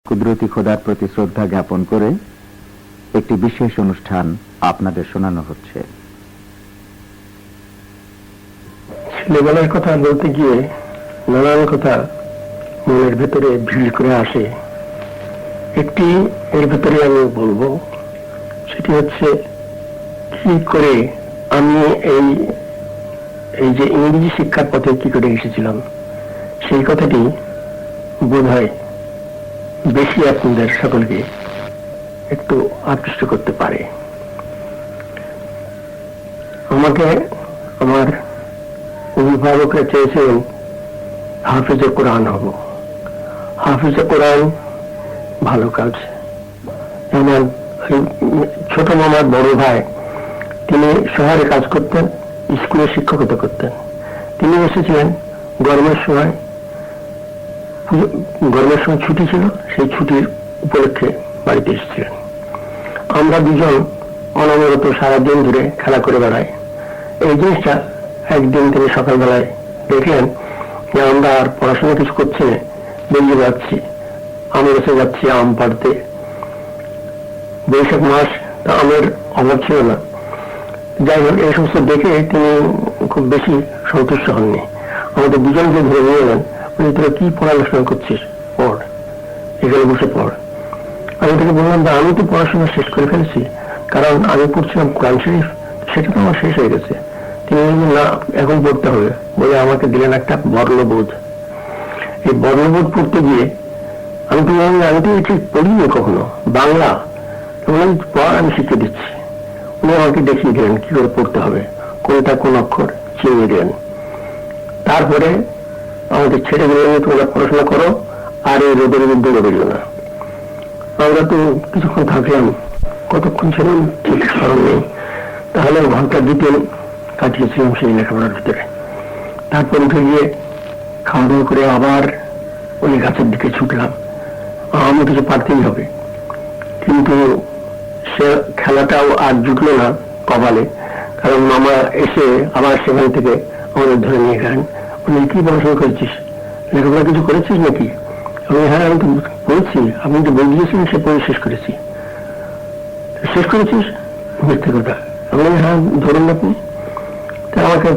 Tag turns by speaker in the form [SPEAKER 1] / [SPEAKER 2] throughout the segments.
[SPEAKER 1] কুদরতি খোদার প্রতি শ্রদ্ধা জ্ঞাপন করে একটি বিশেষ অনুষ্ঠান আপনাদের শোনানো হচ্ছে।
[SPEAKER 2] ছেলেবেলার কথা বলতে গিয়ে নানান কথা মনের ভেতরে ভিড় করে আসে। একটি এর ভেতরে আমি বলবো, সেটি হচ্ছে কি করে আমি এই যে ইংরেজি শিক্ষার পথে কি করে এসেছিলাম, সেই কথাটি বোধ হয় বেশি আপনাদের সকলকে একটু আকৃষ্ট করতে পারে। আমাকে আমার অভিভাবকরা চেয়েছিলেন হাফেজে কোরআন হব। হাফেজে কোরআন ভালো কাজ। যেমন ছোট মামার বড় ভাই, তিনি শহরে কাজ করতেন, স্কুলে শিক্ষকতা করতেন। তিনি এসেছিলেন গরমের সময় ছুটি ছিল, সেই ছুটির উপলক্ষে বাড়িতে এসেছিলেন। আমরা দুজন অনবরত সারাদিন ধরে খেলা করে বেড়াই। এই জিনিসটা একদিন তিনি সকালবেলায় দেখলেন যে আমরা আর পড়াশোনা কিছু করছি না, বেরিয়ে যাচ্ছি, আমের গাছে যাচ্ছি আম পাড়তে। বৈশাখ মাস, আমের অভাব ছিল না। যাই হোক, এই সমস্ত দেখে তিনি খুব বেশি সন্তুষ্ট হননি। আমাদের দুজনকে ধরে নিয়ে এলেন, তোরা কি পড়াশোনা করছিস, পড়, এখানে বসে পড়। আমি তাকে বললাম যে আমি তো পড়াশোনা শেষ করে ফেলেছি, কারণ আমি পড়ছিলাম কোরআন শরীফ, সেটা তো আমার শেষ হয়ে গেছে। তিনি বললেন না, এখন পড়তে হবে, বলে আমাকে দিলেন একটা বর্ণবোধ। এই বর্ণবোধ পড়তে গিয়ে আমি তো বললাম আমি তো এটি পড়িনি কখনো, বাংলা, পড়, আমি শিখে দিচ্ছি। উনি আমাকে দেখিয়ে দিলেন কি করে পড়তে হবে, কোনটা কোন অক্ষর চিনিয়ে দিলেন। তারপরে আমাদের ছেড়ে দিলেন, তোমরা পড়াশোনা করো, আর এই রোদের মধ্যে বেরিও না। আমরা তো কিছুক্ষণ থাকলাম, কতক্ষণ ছিলাম ঠিক স্মরণ নেই, তাহলে ঘন্টা দুটো কাটিয়েছিলাম সেই লেখাপড়ার ভিতরে। তারপর উঠে গিয়ে খাওয়া দাওয়া করে আবার ওই গাছের দিকে ছুটলাম। আমি কিছু পারতেই হবে, কিন্তু সে খেলাটাও আর জুটলো না কপালে, কারণ মামা এসে আবার সেখান থেকে আমাদের ধরে নিয়ে গেলেন। উনি কি পড়াশোনা করেছিস, লেখাপড়া কিছু করেছিস নাকি? আমি হ্যাঁ, আমি তো পড়েছি, আপনি তো বই দিয়েছেন, সে পড়ে শেষ করেছি। শেষ করেছিস? মিথ্যে কথা। আমি হ্যাঁ, ধরুন আপনি। তা আমাকে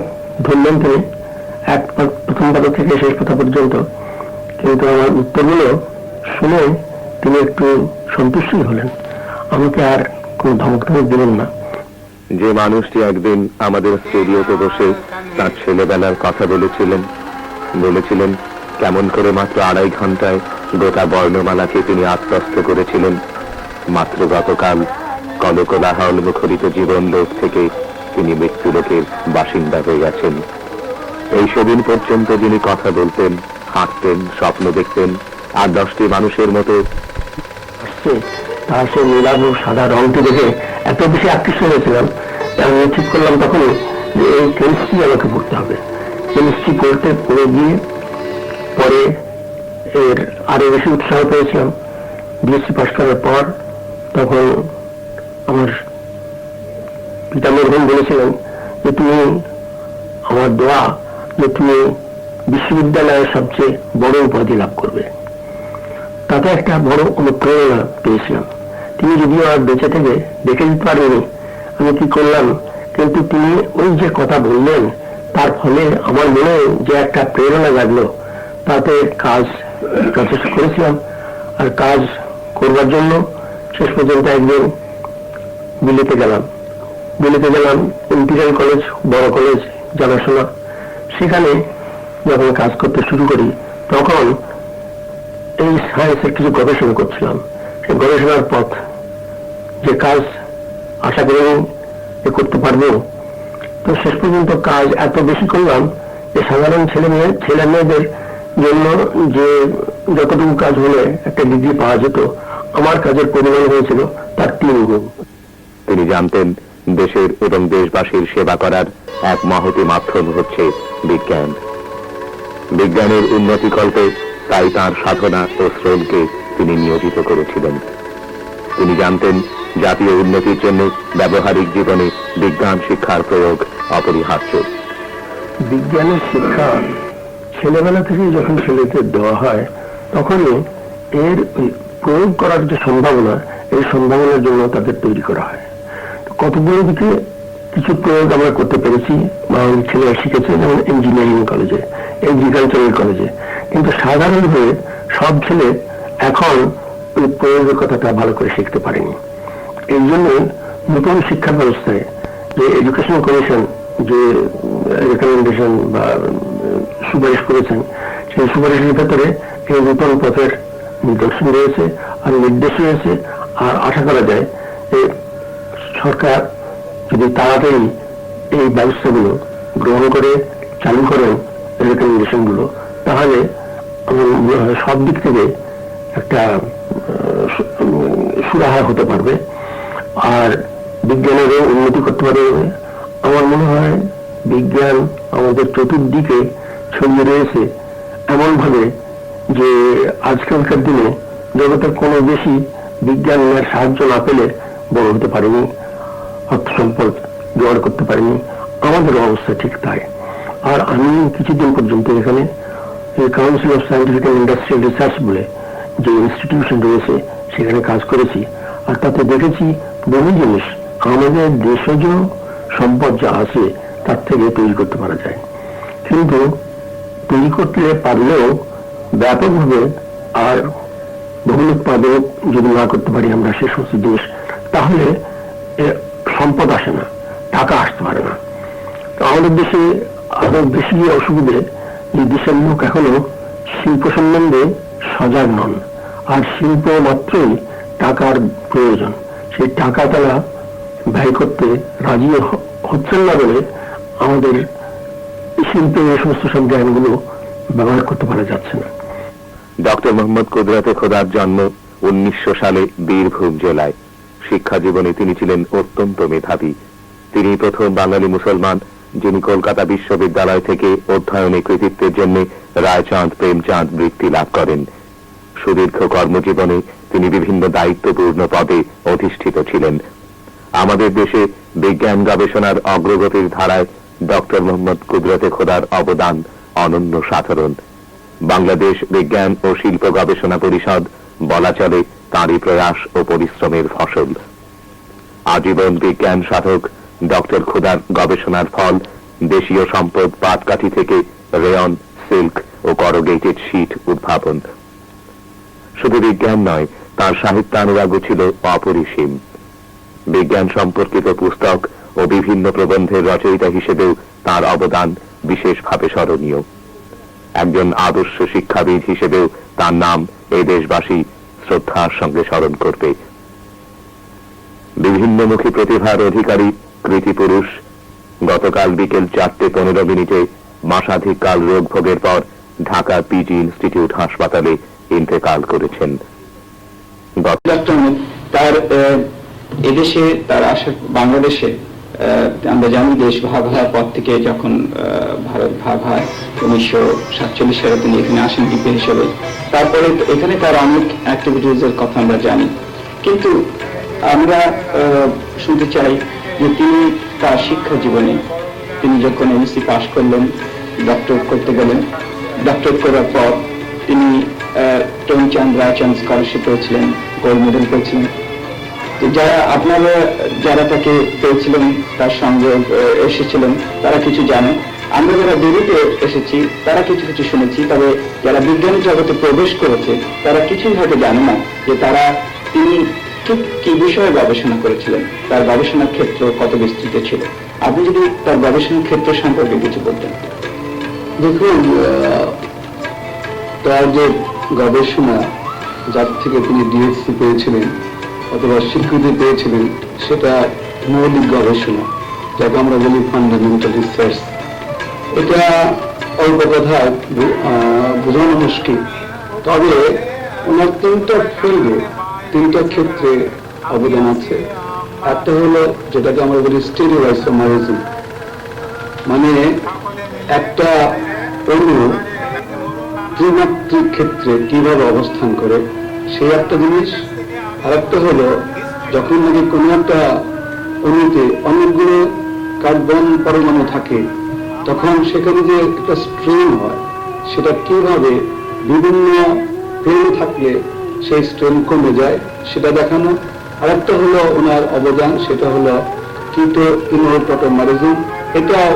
[SPEAKER 2] ধরলেন তিনি প্রথম পাতা থেকে শেষ পাতা পর্যন্ত, কিন্তু আমার উত্তরগুলো শুনে তিনি একটু সন্তুষ্টই হলেন, আমাকে আর কোন ধমক দিলেন না।
[SPEAKER 3] যে মানুষটি একদিন আমাদের স্টুডিওতে বসে তার ছেলেবেলার কথা বলেছিলেন কেমন করে মাত্র 2.5 ঘন্টায় গোটা বর্ণমালাকে তিনি আত্মস্থ করেছিলেন, মাত্র গতকাল কলকোলাহল মুখরিত জীবন লোক থেকে তিনি মৃত্যুলোকের বাসিন্দা হয়ে গেছেন। এই সেদিন পর্যন্ত যিনি কথা বলতেন, হাঁটতেন, স্বপ্ন দেখতেন, আর 10টি মানুষের মতো
[SPEAKER 2] তার সে নীলাভ সাদা রংটি দেখে এত বেশি আকৃষ্ট হয়েছিলাম, আমি ঠিক করলাম তখন যে এই কেমিস্ট্রি আমাকে পড়তে হবে। কেমিস্ট্রি পড়ে গিয়ে পরে এর আরো বেশি উৎসাহ পেয়েছিলাম। বিএসসি পাস করার পর তখন আমার পিতামহ বলেছিলেন যে তুমি, আমার দোয়া যে তুমি বিশ্ববিদ্যালয়ের সবচেয়ে বড় উপাধি লাভ করবে। তাতে একটা বড় অনুপ্রেরণা পেয়েছিলাম। তিনি যদিও আর বেঁচে থেকে দেখে দিতে পারেনি আমি কি করলাম, কিন্তু তিনি ওই যে কথা বললেন, তার ফলে আমার মনে যে একটা প্রেরণা জাগলো, তাতে কাজ যথেষ্ট করেছিলাম। আর কাজ করবার জন্য শেষ পর্যন্ত একদিন বিলেতে গেলাম। ইম্পিরিয়াল কলেজ, বড় কলেজ, জানাশোনা। সেখানে যখন কাজ করতে শুরু করি, তখন এই সায়েন্সের কিছু গবেষণা করছিলাম। সেই গবেষণার পথ যে কাজ আশা করি করতে পারবো, তো শেষ পর্যন্ত কাজ এত বেশি করলাম যে সাধারণ ছেলে মেয়েদের জন্য যে যতটুকু কাজ হলে একটা ডিগ্রি পাওয়া যেত, আমার কাজের পরিমাণ হয়েছিল তার 3 গুণ।
[SPEAKER 3] তিনি জানতেন দেশের এবং দেশবাসীর সেবা করার এক মহতী মাধ্যম হচ্ছে বিজ্ঞান। বিজ্ঞানের উন্নতিকল্পে তাই তার সাধনা ও শ্রমকে তিনি নিয়োজিত করেছিলেন। তিনি জানতেন জাতীয় উন্নতির জন্য ব্যবহারিক জীবনে বিজ্ঞান শিক্ষার প্রয়োগ অপরিহার্য।
[SPEAKER 2] বিজ্ঞানের শিক্ষা ছেলেবেলা থেকে যখন ছেলেদের দেওয়া হয়, তখনই এর প্রয়োগ করার যে সম্ভাবনা, এই সম্ভাবনার জন্য তাদের তৈরি করা হয়। কতগুলো দিকে কিছু প্রয়োগ আমরা করতে পেরেছি, বা আমাদের ছেলেরা শিখেছে, যেমন ইঞ্জিনিয়ারিং কলেজে, এগ্রিকালচারাল কলেজে, কিন্তু সাধারণভাবে সব ছেলে এখন ওই প্রয়োগের কথাটা ভালো করে শিখতে পারেনি। এই জন্য নতুন শিক্ষা ব্যবস্থায় যে এডুকেশন কমিশন যে রেকমেন্ডেশন বা সুপারিশ করেছেন, সেই সুপারিশের ভেতরে এই নতুন পথের নিদর্শন রয়েছে আর নির্দেশ রয়েছে। আর আশা করা যায় যে সরকার যদি তাড়াতাড়ি এই ব্যবস্থাগুলো গ্রহণ করে চালু করেন রেকমেন্ডেশন গুলো, তাহলে আমার মনে হয় সব দিক থেকে একটা সুরাহা হতে পারবে আর বিজ্ঞানেরও উন্নতি করতে পারবে। আমার মনে হয় বিজ্ঞান আমাদের চতুর্দিকে ছড়িয়ে রয়েছে এমন ভাবে যে আজকালকার দিনে জগতের কোনো বেশি বিজ্ঞানের সাহায্য না পেলে বড় হতে পারেনি, অর্থ সম্পদ জোগাড় করতে পারেনি। আমাদের অবস্থা ঠিক তাই। আর আমি কিছুদিন পর্যন্ত এখানে council of scientific and industrial research বলে যে ইনস্টিটিউশন রয়েছে সেখানে কাজ করেছি, আর তাতে দেখেছি বহু জিনিস আমাদের দেশজ সম্পদ যা আছে তার থেকে তৈরি করতে পারা যায়। কিন্তু তৈরি করতে পারলেও ব্যাপকভাবে আর বহুল উৎপাদক যদি না করতে পারি আমরা সে সমস্ত জিনিস, তাহলে সম্পদ আসে না, টাকা আসতে পারে না। তো আমাদের দেশে আরো বেশি অসুবিধে, যে দেশের লোক এখনো শিল্প সম্বন্ধে সজাগ নন, আর শিল্প মাত্রই টাকার প্রয়োজন। সেই টাকা তারা ব্যয় করতে রাজি হচ্ছেন না বলে আমাদের শিল্পের এই সমস্ত সব জ্ঞানগুলো ব্যবহার করতে পারা যাচ্ছে না।
[SPEAKER 3] ডক্টর মোহাম্মদ কুদরতে খোদার জন্ম 1900 সালে বীরভূম জেলায়। শিক্ষা জীবনে তিনি ছিলেন অত্যন্ত মেধাবী। তিনি প্রথম বাঙালি মুসলমান যিনি কলকাতা বিশ্ববিদ্যালয় থেকে অধ্যয়নে কৃতিত্বের জন্য রায়চাঁদ প্রেমচাঁদ বৃত্তি লাভ করেন। সুদীর্ঘ কর্মজীবনে তিনি বিভিন্ন দায়িত্বপূর্ণ পদে অধিষ্ঠিত ছিলেন। আমাদের দেশে বিজ্ঞান গবেষণার অগ্রগতির ধারায় ডক্টর মোহাম্মদ কুদরতে খোদার অবদান অনন্য সাধারণ। বাংলাদেশ বিজ্ঞান ও শিল্প গবেষণা পরিষদ বলা চলে তাঁরই প্রয়াস ও পরিশ্রমের ফসল। আজীবন বিজ্ঞান সাধক ডক্টর খোদার গবেষণার ফল দেশীয় সম্পদ পাটকাঠি থেকে রেয়ন, সিল্ক ও করোগেটেড শীট উদ্ভাবন। শুধু বিজ্ঞান নয়, তার সাহিত্যানুরাগও ছিল অপরিসীম। বিজ্ঞান সম্পর্কিত পুস্তক ও বিভিন্ন প্রবন্ধের রচয়িতা হিসেবেও তার অবদান বিশেষভাবে স্মরণীয়। একজন আদর্শ শিক্ষাবিদ হিসেবেও তার নাম এই দেশবাসী শ্রদ্ধার সঙ্গে স্মরণ করবে। বিভিন্নমুখী প্রতিভার অধিকারী কৃতি পুরুষ গতকাল বিকেল 4:15 মাসাধিক কাল রোগ ভোগের পর ঢাকা পিজি ইনস্টিটিউট হাসপাতালে ইন্তেকাল করেছেন।
[SPEAKER 4] তার এদেশে তার আসার বাংলাদেশে আমরা জানি দেশ ভাগ হওয়ার পর থেকে যখন ভারত ভাগ হয় 1947 সালে তিনি এখানে আসেন ডিপি হিসেবে। তারপরে এখানে তার অনেক অ্যাক্টিভিটিজ এর কথা আমরা জানি, কিন্তু আমরা শুনতে চাই যে তিনি তার শিক্ষা জীবনে তিনি যখন এমএসসি পাশ করলেন, ডক্টর করতে গেলেন, ডক্টর করার পর তিনি প্রেমচাঁদ রায়চাঁদ স্কলারশিপ পেয়েছিলেন, গোল্ড মেডেল পেয়েছিলেন। যারা আপনারা যারা তাকে পেয়েছিলেন, তার সঙ্গে এসেছিলেন, তারা কিছু জানেন। আমরা যারা দেরিতে এসেছি তারা কিছু কিছু শুনেছি, তবে যারা বিজ্ঞানের জগতে প্রবেশ করেছে তারা কিছুই হয়তো জানে না যে তিনি ঠিক কি বিষয়ে গবেষণা করেছিলেন, তার গবেষণার ক্ষেত্র কত বিস্তৃত ছিল। আপনি যদি তার গবেষণার ক্ষেত্র সম্পর্কে কিছু বলতেন।
[SPEAKER 5] দেখুন, তার যে গবেষণা, যার থেকে তিনি ডিএসসি পেয়েছিলেন অথবা স্বীকৃতি পেয়েছিলেন, সেটা মৌলিক গবেষণা, যাকে আমরা বলি ফান্ডামেন্টাল রিসার্চ। এটা অল্প কথায় বোঝানো মুশকিল, তবে ওনার তিনটা ক্ষেত্রে অবদান আছে। একটা হলো যেটাকে আমরা বলি স্টেরিওআইসোমারিজম, মানে একটা অণু ত্রিমাত্রিক ক্ষেত্রে কিভাবে অবস্থান করে সেই একটা জিনিস। আর একটা হলো যখন নাকি কোনো একটা অণুতে অনেকগুলো কার্বন পরমাণু থাকে, তখন সেখানে যে একটা স্ট্রেন হয়, সেটা কিভাবে বিভিন্ন প্লেনে থাকলে সেই স্ট্রেন কমে যায় সেটা দেখানো। আরেকটা হলো ওনার অবদান, সেটা হলো কিটো ইনোটোটোমারিজম, এটাও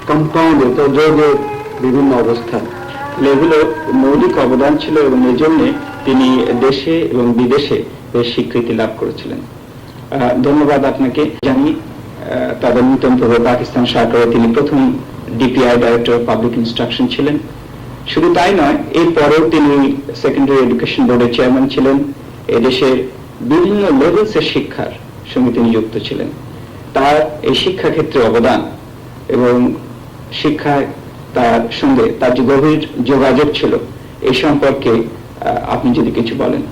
[SPEAKER 5] কম্পাউন্ড, এটা যোগের বিভিন্ন অবস্থান।
[SPEAKER 4] এগুলো মৌলিক অবদান ছিল এবং এই জন্য তিনি দেশে এবং বিদেশে বেশ স্বীকৃতি লাভ করেছিলেন। ধন্যবাদ আপনাকে। জানি তদানীন্তন পূর্বে পাকিস্তান সরকারে তিনি প্রথম DPI director of public instruction ছিলেন। শুধু তাই নয়, এরপরেও তিনি সেকেন্ডারি এডুকেশন বোর্ডের চেয়ারম্যান ছিলেন। এদেশের বিভিন্ন লেভেলসের শিক্ষার সঙ্গে তিনি যুক্ত ছিলেন। তার এই শিক্ষাক্ষেত্রে অবদান এবং শিক্ষায় তার সঙ্গে তার যে গভীর যোগাযোগ ছিল এই সম্পর্কে আপনি যদি কিছু বলেন।